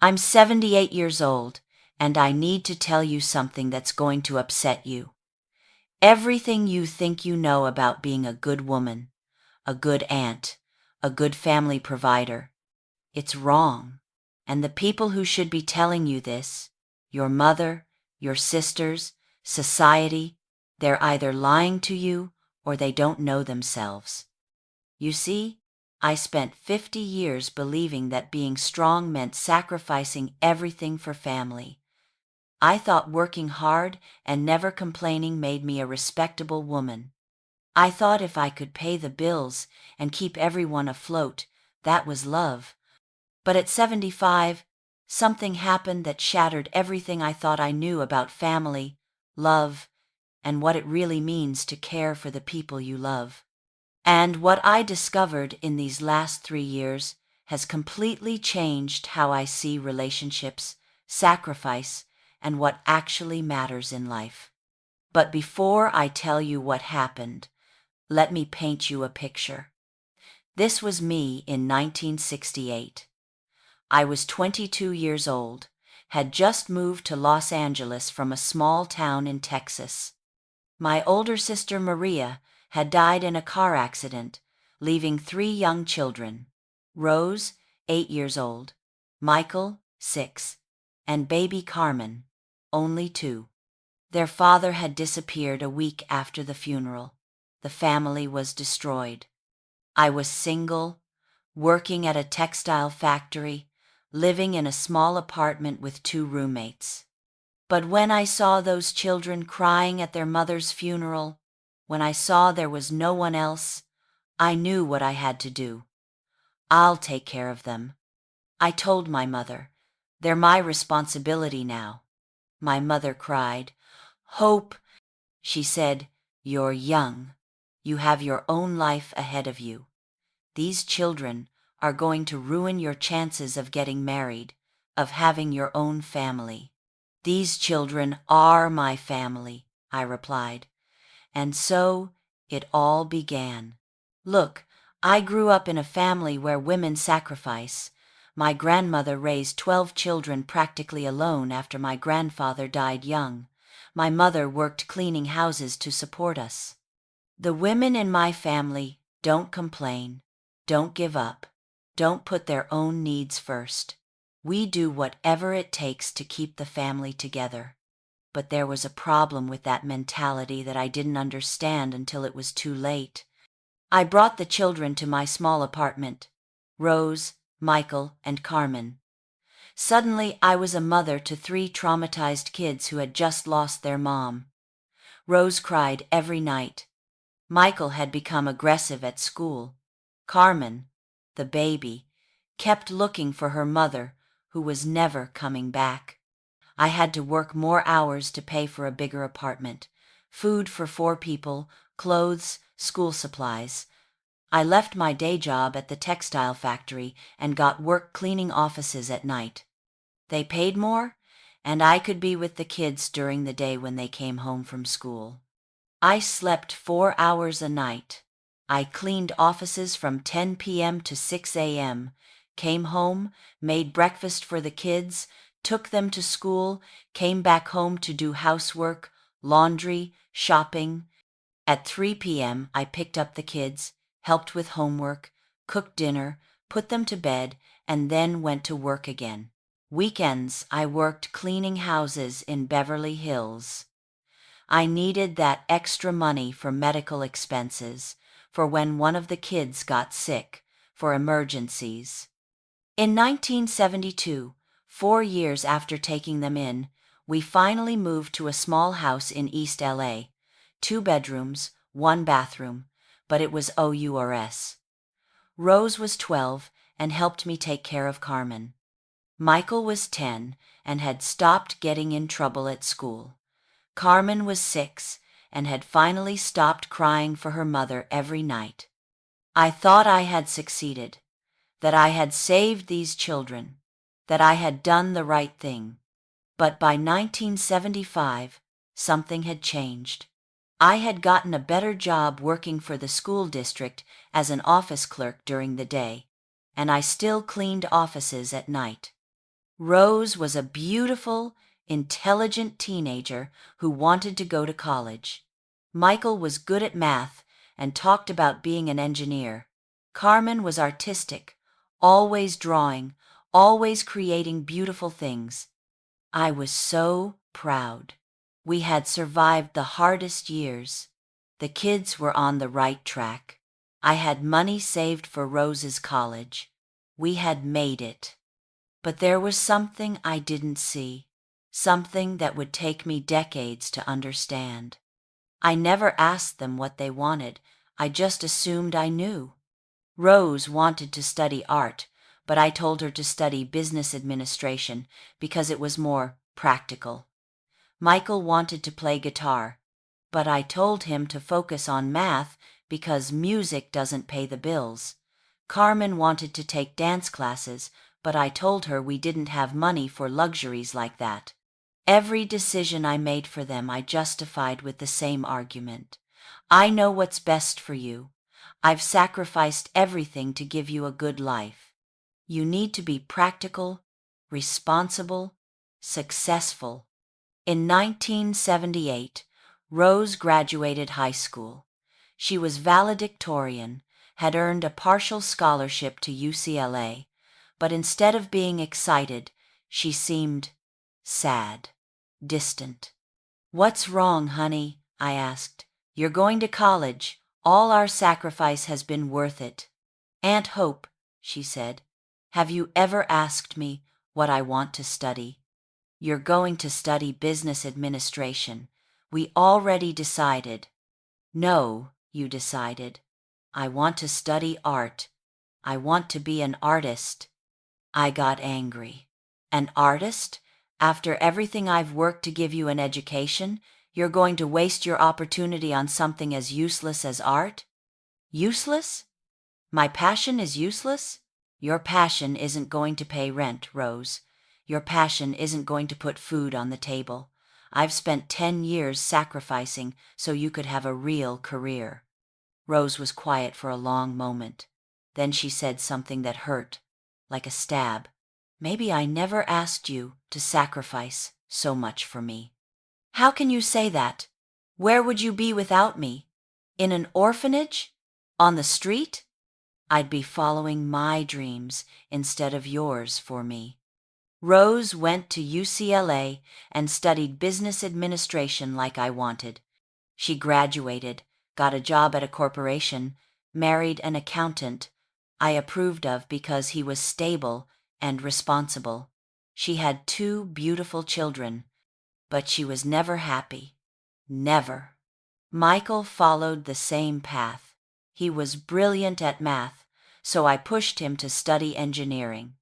I'm 78 years old, and I need to tell you something that's going to upset you. Everything you think you know about being a good woman, a good aunt, a good family provider, it's wrong. And the people who should be telling you this, your mother, your sisters, society, they're either lying to you or they don't know themselves. You see, I spent 50 years believing that being strong meant sacrificing everything for family. I thought working hard and never complaining made me a respectable woman. I thought if I could pay the bills and keep everyone afloat, that was love. But at 75, something happened that shattered everything I thought I knew about family, love, and what it really means to care for the people you love. And what I discovered in these last 3 years has completely changed how I see relationships, sacrifice, and what actually matters in life. But before I tell you what happened, let me paint you a picture. This was me in 1968. I was 22 years old, had just moved to Los Angeles from a small town in Texas. My older sister Maria had died in a car accident, leaving 3 young children, Rose, 8 years old, Michael, 6, and baby Carmen, only 2. Their father had disappeared a week after the funeral. The family was destroyed. I was single, working at a textile factory, living in a small apartment with 2 roommates. But when I saw those children crying at their mother's funeral, when I saw there was no one else, I knew what I had to do. I'll take care of them. I told my mother, they're my responsibility now. My mother cried, Hope, she said, you're young. You have your own life ahead of you. These children are going to ruin your chances of getting married, of having your own family. These children are my family, I replied. And so it all began. Look, I grew up in a family where women sacrifice. My grandmother raised 12 children practically alone after my grandfather died young. My mother worked cleaning houses to support us. The women in my family don't complain, don't give up, don't put their own needs first. We do whatever it takes to keep the family together. But there was a problem with that mentality that I didn't understand until it was too late. I brought the children to my small apartment, Rose, Michael, and Carmen. Suddenly, I was a mother to 3 traumatized kids who had just lost their mom. Rose cried every night. Michael had become aggressive at school. Carmen, the baby, kept looking for her mother, who was never coming back. I had to work more hours to pay for a bigger apartment, food for 4 people, clothes, school supplies. I left my day job at the textile factory and got work cleaning offices at night. They paid more, and I could be with the kids during the day when they came home from school. I slept 4 hours a night. I cleaned offices from 10 p.m. to 6 a.m., came home, made breakfast for the kids, took them to school, came back home to do housework, laundry, shopping. At 3 p.m., I picked up the kids, helped with homework, cooked dinner, put them to bed, and then went to work again. Weekends, I worked cleaning houses in Beverly Hills. I needed that extra money for medical expenses, for when one of the kids got sick, for emergencies. In 1972, 4 years after taking them in, we finally moved to a small house in East LA, 2 bedrooms, 1 bathroom, but it was OURS. Rose was 12 and helped me take care of Carmen. Michael was 10 and had stopped getting in trouble at school. Carmen was 6 and had finally stopped crying for her mother every night. I thought I had succeeded, that I had saved these children, that I had done the right thing. But by 1975, something had changed. I had gotten a better job working for the school district as an office clerk during the day, and I still cleaned offices at night. Rose was a beautiful, intelligent teenager who wanted to go to college. Michael was good at math and talked about being an engineer. Carmen was artistic, always drawing, always creating beautiful things. I was so proud. We had survived the hardest years. The kids were on the right track. I had money saved for Rose's college. We had made it. But there was something I didn't see, something that would take me decades to understand. I never asked them what they wanted. I just assumed I knew. Rose wanted to study art, but I told her to study business administration because it was more practical. Michael wanted to play guitar, but I told him to focus on math because music doesn't pay the bills. Carmen wanted to take dance classes, but I told her we didn't have money for luxuries like that. Every decision I made for them I justified with the same argument. I know what's best for you. I've sacrificed everything to give you a good life. You need to be practical, responsible, successful. In 1978, Rose graduated high school. She was valedictorian, had earned a partial scholarship to UCLA, but instead of being excited, she seemed sad, distant. "What's wrong, honey?" I asked. "You're going to college. All our sacrifice has been worth it." "Aunt Hope," she said, "have you ever asked me what I want to study?" "You're going to study business administration. We already decided." "No, you decided. I want to study art. I want to be an artist." I got angry. "An artist? After everything I've worked to give you an education, you're going to waste your opportunity on something as useless as art?" "Useless? My passion is useless?" "Your passion isn't going to pay rent, Rose. Your passion isn't going to put food on the table. I've spent 10 years sacrificing so you could have a real career." Rose was quiet for a long moment. Then she said something that hurt, like a stab. "Maybe I never asked you to sacrifice so much for me." "How can you say that? Where would you be without me? In an orphanage? On the street?" "I'd be following my dreams instead of yours for me." Rose went to UCLA and studied business administration like I wanted. She graduated, got a job at a corporation, married an accountant I approved of because he was stable and responsible. She had 2 beautiful children, but she was never happy. Never. Michael followed the same path. He was brilliant at math, so I pushed him to study engineering.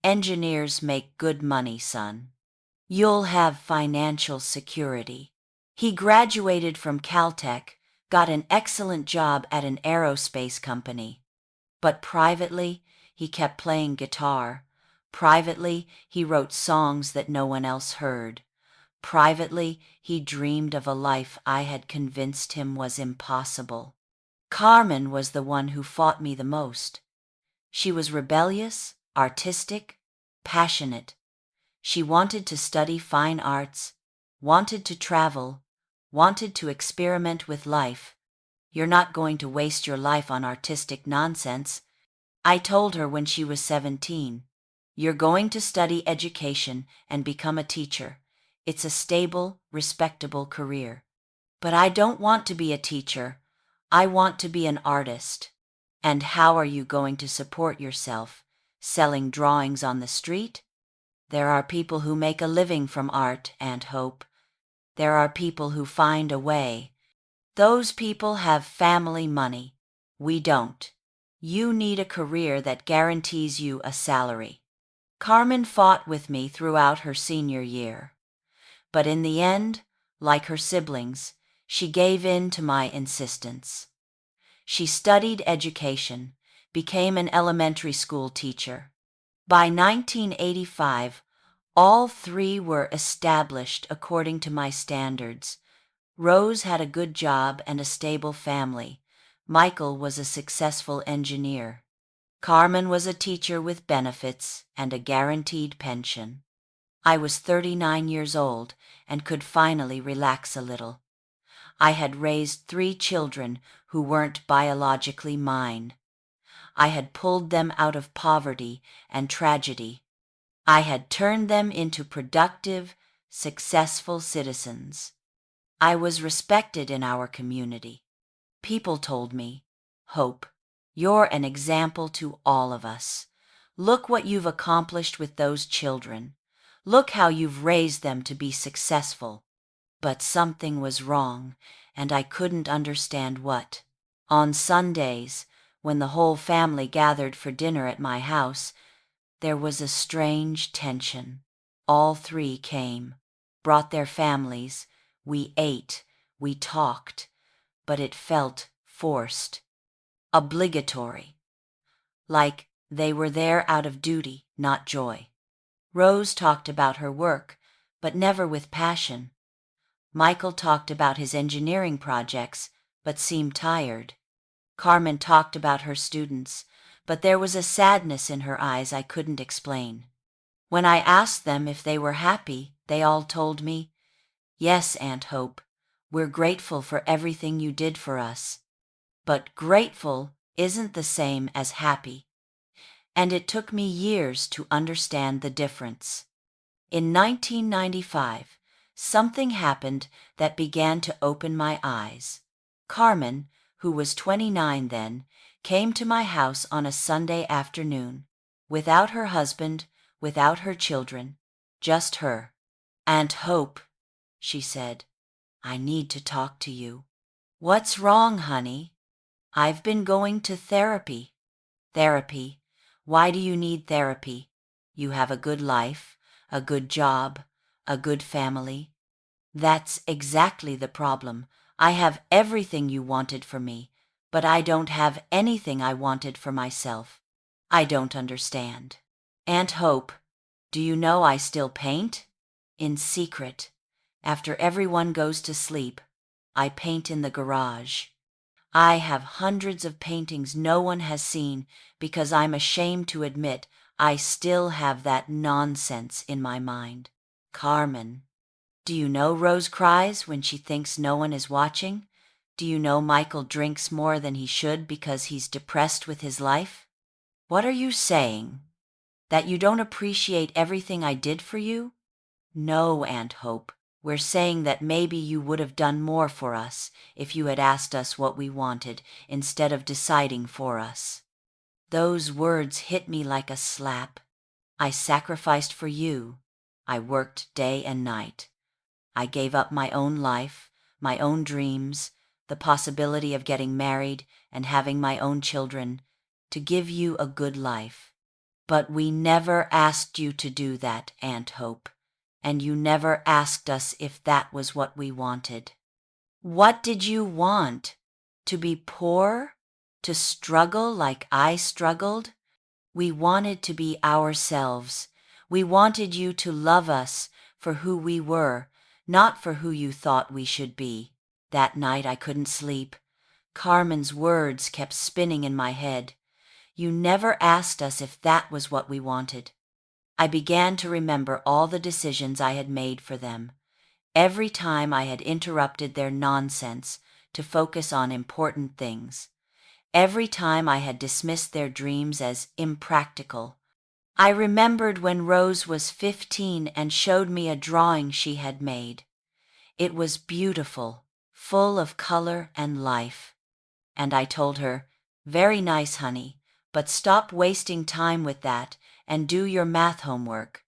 Engineers make good money, son. You'll have financial security. He graduated from Caltech, got an excellent job at an aerospace company. But privately, he kept playing guitar. Privately, he wrote songs that no one else heard. Privately, he dreamed of a life I had convinced him was impossible. Carmen was the one who fought me the most. She was rebellious, artistic, passionate. She wanted to study fine arts, wanted to travel, wanted to experiment with life. "You're not going to waste your life on artistic nonsense." I told her when she was 17, "You're going to study education and become a teacher. It's a stable, respectable career." "But I don't want to be a teacher. I want to be an artist." "And how are you going to support yourself? Selling drawings on the street?" "There are people who make a living from art, Aunt Hope. There are people who find a way. Those people have family money. We don't. You need a career that guarantees you a salary." Carmen fought with me throughout her senior year. But in the end, like her siblings, she gave in to my insistence. She studied education, became an elementary school teacher. By 1985, all 3 were established according to my standards. Rose had a good job and a stable family. Michael was a successful engineer. Carmen was a teacher with benefits and a guaranteed pension. I was 39 years old and could finally relax a little. I had raised 3 children who weren't biologically mine. I had pulled them out of poverty and tragedy. I had turned them into productive, successful citizens. I was respected in our community. People told me, "Hope, you're an example to all of us. Look what you've accomplished with those children. Look how you've raised them to be successful." But something was wrong, and I couldn't understand what. On Sundays, when the whole family gathered for dinner at my house, there was a strange tension. All 3 came, brought their families. We ate, we talked, but it felt forced, obligatory, like they were there out of duty, not joy. Rose talked about her work, but never with passion. Michael talked about his engineering projects, but seemed tired. Carmen talked about her students, but there was a sadness in her eyes I couldn't explain. When I asked them if they were happy, they all told me, "Yes, Aunt Hope, we're grateful for everything you did for us." But grateful isn't the same as happy, and it took me years to understand the difference. In 1995, something happened that began to open my eyes. Carmen, who was 29 then, came to my house on a Sunday afternoon, without her husband, without her children, just her. "Aunt Hope," she said, "I need to talk to you." "What's wrong, honey?" "I've been going to therapy." "Therapy? Why do you need therapy? You have a good life, a good job, a good family." "That's exactly the problem. I have everything you wanted for me, but I don't have anything I wanted for myself. I don't understand." "Aunt Hope, do you know I still paint? In secret. After everyone goes to sleep, I paint in the garage. I have hundreds of paintings no one has seen because I'm ashamed to admit I still have that nonsense in my mind." "Carmen, do you know Rose cries when she thinks no one is watching? Do you know Michael drinks more than he should because he's depressed with his life?" "What are you saying? That you don't appreciate everything I did for you?" "No, Aunt Hope. We're saying that maybe you would have done more for us if you had asked us what we wanted instead of deciding for us." Those words hit me like a slap. I sacrificed for you. I worked day and night. I gave up my own life, my own dreams, the possibility of getting married and having my own children, to give you a good life. But we never asked you to do that, Aunt Hope, and you never asked us if that was what we wanted. What did you want? To be poor? To struggle like I struggled? We wanted to be ourselves. We wanted you to love us for who we were, not for who you thought we should be. That night I couldn't sleep. Carmen's words kept spinning in my head. You never asked us if that was what we wanted. I began to remember all the decisions I had made for them. Every time I had interrupted their nonsense to focus on important things. Every time I had dismissed their dreams as impractical. I remembered when Rose was 15 and showed me a drawing she had made. It was beautiful, full of color and life. And I told her, "Very nice, honey, but stop wasting time with that and do your math homework."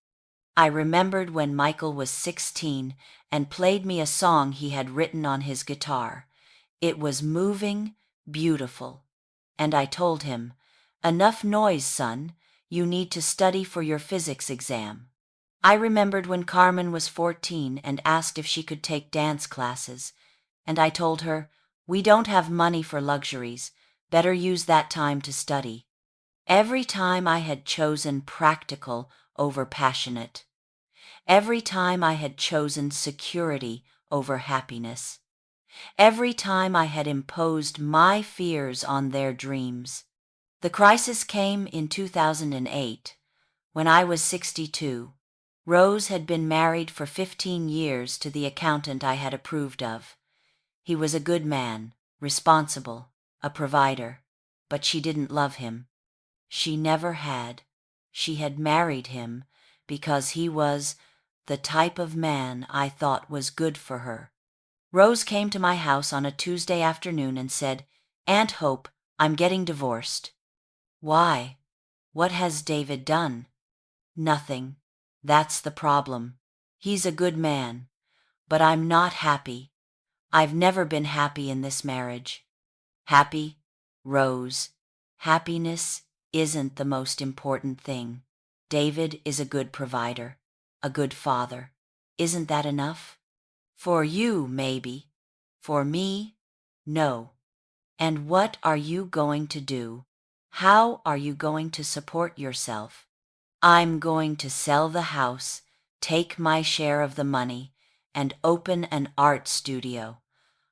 I remembered when Michael was 16 and played me a song he had written on his guitar. It was moving, beautiful. And I told him, "Enough noise, son. You need to study for your physics exam." I remembered when Carmen was 14 and asked if she could take dance classes. And I told her, "We don't have money for luxuries. Better use that time to study." Every time I had chosen practical over passionate. Every time I had chosen security over happiness. Every time I had imposed my fears on their dreams. The crisis came in 2008, when I was 62. Rose had been married for 15 years to the accountant I had approved of. He was a good man, responsible, a provider, but she didn't love him. She never had. She had married him because he was the type of man I thought was good for her. Rose came to my house on a Tuesday afternoon and said, "Aunt Hope, I'm getting divorced." "Why? What has David done?" "Nothing. That's the problem. He's a good man, but I'm not happy. I've never been happy in this marriage." Happy? Rose, happiness isn't the most important thing. David is a good provider, a good father. Isn't that enough? For you, maybe. For me, no. And what are you going to do? How are you going to support yourself? I'm going to sell the house, take my share of the money, and open an art studio.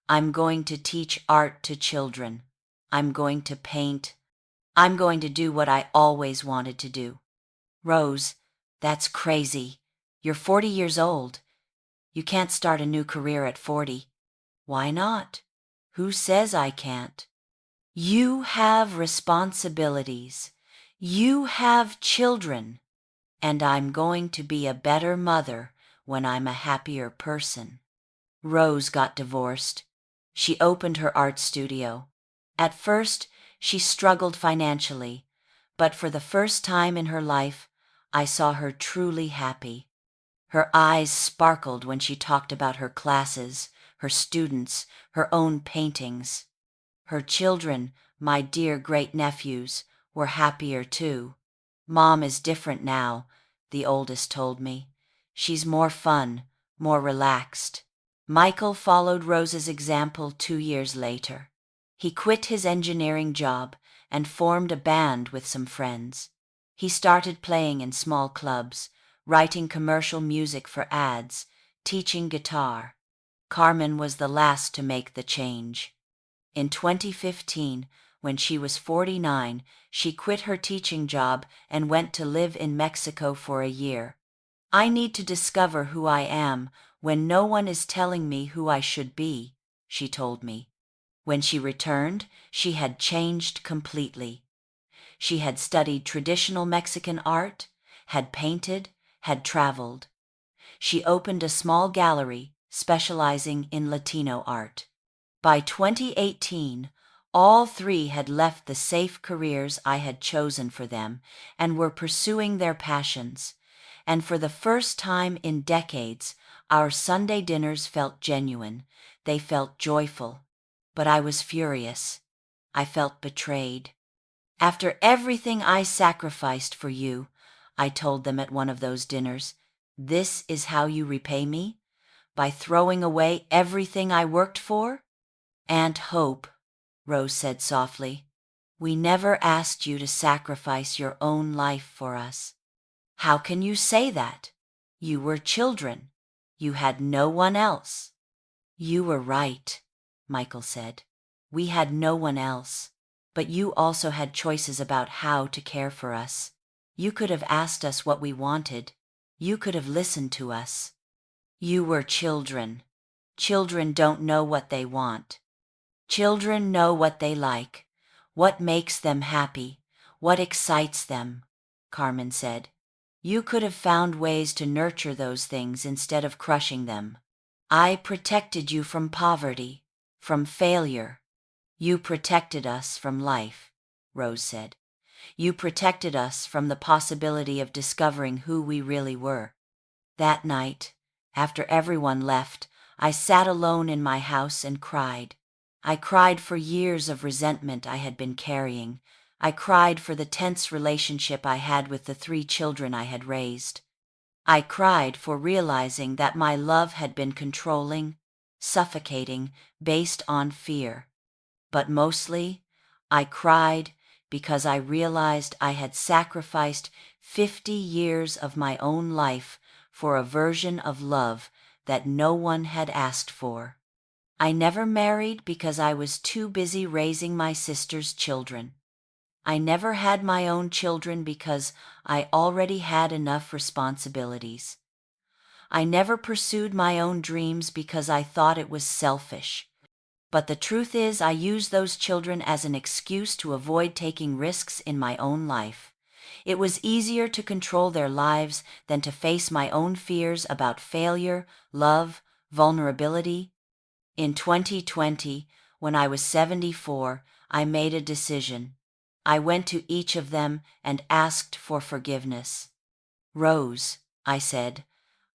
I'm going to teach art to children. I'm going to paint. I'm going to do what I always wanted to do. Rose, that's crazy. You're 40 years old. You can't start a new career at 40. Why not? Who says I can't? You have responsibilities. You have children. And I'm going to be a better mother when I'm a happier person. Rose got divorced. She opened her art studio. At first, she struggled financially, but for the first time in her life, I saw her truly happy. Her eyes sparkled when she talked about her classes, her students, her own paintings. Her children, my dear great-nephews, were happier too. "Mom is different now," the oldest told me. "She's more fun, more relaxed." Michael followed Rose's example 2 years later. He quit his engineering job and formed a band with some friends. He started playing in small clubs, writing commercial music for ads, teaching guitar. Carmen was the last to make the change. In 2015, when she was 49, she quit her teaching job and went to live in Mexico for a year. "I need to discover who I am when no one is telling me who I should be," she told me. When she returned, she had changed completely. She had studied traditional Mexican art, had painted, had traveled. She opened a small gallery specializing in Latino art. By 2018, all three had left the safe careers I had chosen for them and were pursuing their passions. And for the first time in decades, our Sunday dinners felt genuine. They felt joyful. But I was furious. I felt betrayed. "After everything I sacrificed for you," I told them at one of those dinners, "this is how you repay me? By throwing away everything I worked for?" "Aunt Hope," Rose said softly, "we never asked you to sacrifice your own life for us." "How can you say that? You were children. You had no one else." "You were right," Michael said. "We had no one else. But you also had choices about how to care for us. You could have asked us what we wanted. You could have listened to us. You were children. Children don't know what they want. Children know what they like, what makes them happy, what excites them," Carmen said. "You could have found ways to nurture those things instead of crushing them. I protected you from poverty, from failure. You protected us from life," Rose said. "You protected us from the possibility of discovering who we really were." That night, after everyone left, I sat alone in my house and cried. I cried for years of resentment I had been carrying. I cried for the tense relationship I had with the 3 children I had raised. I cried for realizing that my love had been controlling, suffocating, based on fear. But mostly, I cried because I realized I had sacrificed 50 years of my own life for a version of love that no one had asked for. I never married because I was too busy raising my sister's children. I never had my own children because I already had enough responsibilities. I never pursued my own dreams because I thought it was selfish. But the truth is, I used those children as an excuse to avoid taking risks in my own life. It was easier to control their lives than to face my own fears about failure, love, vulnerability. In 2020, when I was 74, I made a decision. I went to each of them and asked for forgiveness. Rose, I said,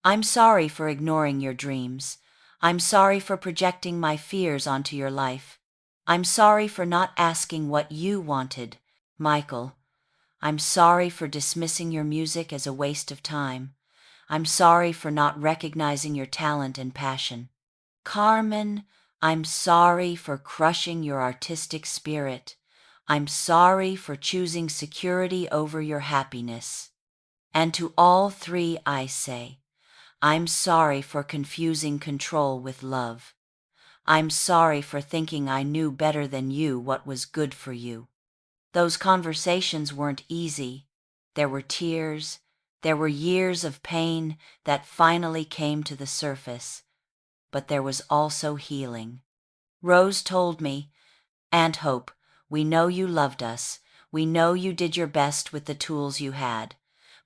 I'm sorry for ignoring your dreams. I'm sorry for projecting my fears onto your life. I'm sorry for not asking what you wanted. Michael, I'm sorry for dismissing your music as a waste of time. I'm sorry for not recognizing your talent and passion. Carmen, I'm sorry for crushing your artistic spirit. I'm sorry for choosing security over your happiness. And to all three I say, I'm sorry for confusing control with love. I'm sorry for thinking I knew better than you what was good for you. Those conversations weren't easy. There were tears. There were years of pain that finally came to the surface. But there was also healing. Rose told me, Aunt Hope, we know you loved us. We know you did your best with the tools you had.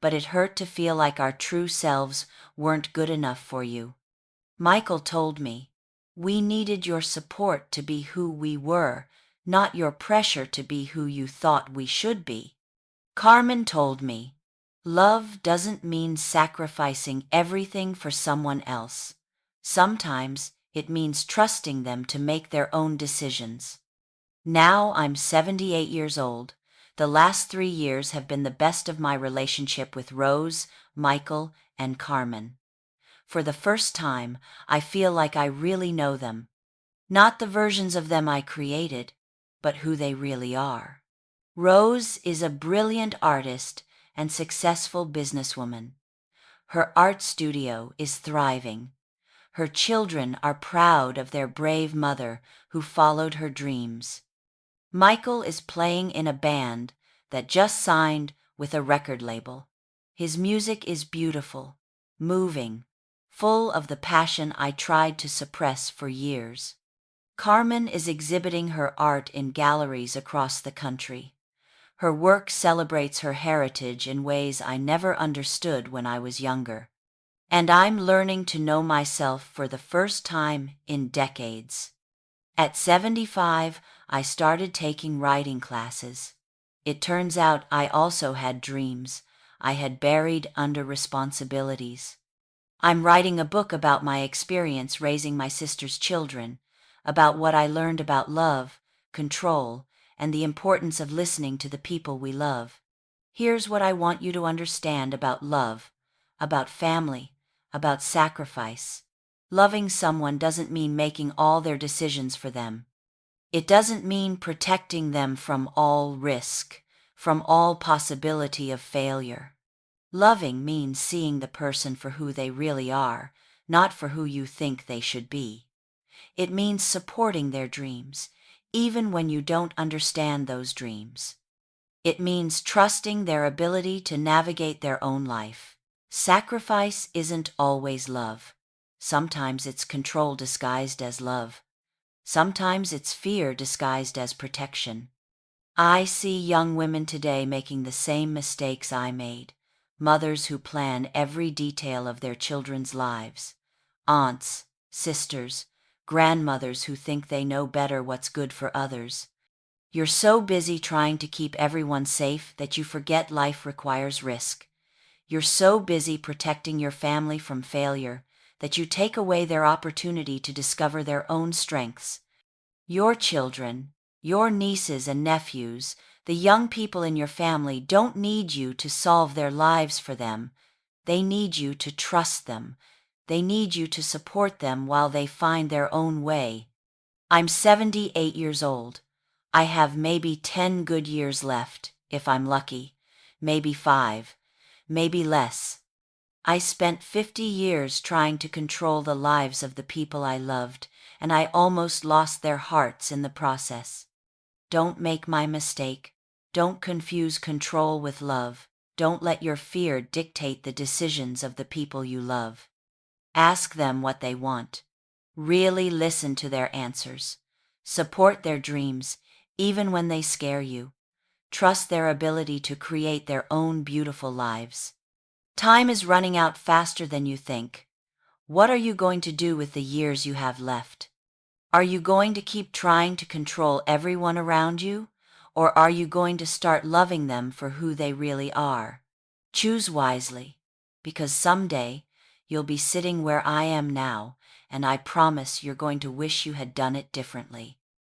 But it hurt to feel like our true selves weren't good enough for you. Michael told me, we needed your support to be who we were, not your pressure to be who you thought we should be. Carmen told me, love doesn't mean sacrificing everything for someone else. Sometimes it means trusting them to make their own decisions. Now I'm 78 years old. The last 3 years have been the best of my relationship with Rose, Michael, and Carmen. For the first time, I feel like I really know them. Not the versions of them I created, but who they really are. Rose is a brilliant artist and successful businesswoman. Her art studio is thriving. Her children are proud of their brave mother who followed her dreams. Michael is playing in a band that just signed with a record label. His music is beautiful, moving, full of the passion I tried to suppress for years. Carmen is exhibiting her art in galleries across the country. Her work celebrates her heritage in ways I never understood when I was younger. And I'm learning to know myself for the first time in decades. At 75, I started taking writing classes. It turns out I also had dreams I had buried under responsibilities. I'm writing a book about my experience raising my sister's children, about what I learned about love, control, and the importance of listening to the people we love. Here's what I want you to understand about love, about family, about sacrifice. Loving someone doesn't mean making all their decisions for them. It doesn't mean protecting them from all risk, from all possibility of failure. Loving means seeing the person for who they really are, not for who you think they should be. It means supporting their dreams, even when you don't understand those dreams. It means trusting their ability to navigate their own life. Sacrifice isn't always love. Sometimes it's control disguised as love. Sometimes it's fear disguised as protection. I see young women today making the same mistakes I made. Mothers who plan every detail of their children's lives. Aunts, sisters, grandmothers who think they know better what's good for others. You're so busy trying to keep everyone safe that you forget life requires risk. You're so busy protecting your family from failure that you take away their opportunity to discover their own strengths. Your children, your nieces and nephews, the young people in your family don't need you to solve their lives for them. They need you to trust them. They need you to support them while they find their own way. I'm 78 years old. I have maybe 10 good years left, if I'm lucky. Maybe 5. Maybe less. I spent 50 years trying to control the lives of the people I loved, and I almost lost their hearts in the process. Don't make my mistake. Don't confuse control with love. Don't let your fear dictate the decisions of the people you love. Ask them what they want. Really listen to their answers. Support their dreams, even when they scare you. Trust their ability to create their own beautiful lives. Time is running out faster than you think. What are you going to do with the years you have left? Are you going to keep trying to control everyone around you? Or are you going to start loving them for who they really are? Choose wisely, because someday you'll be sitting where I am now, and I promise you're going to wish you had done it differently.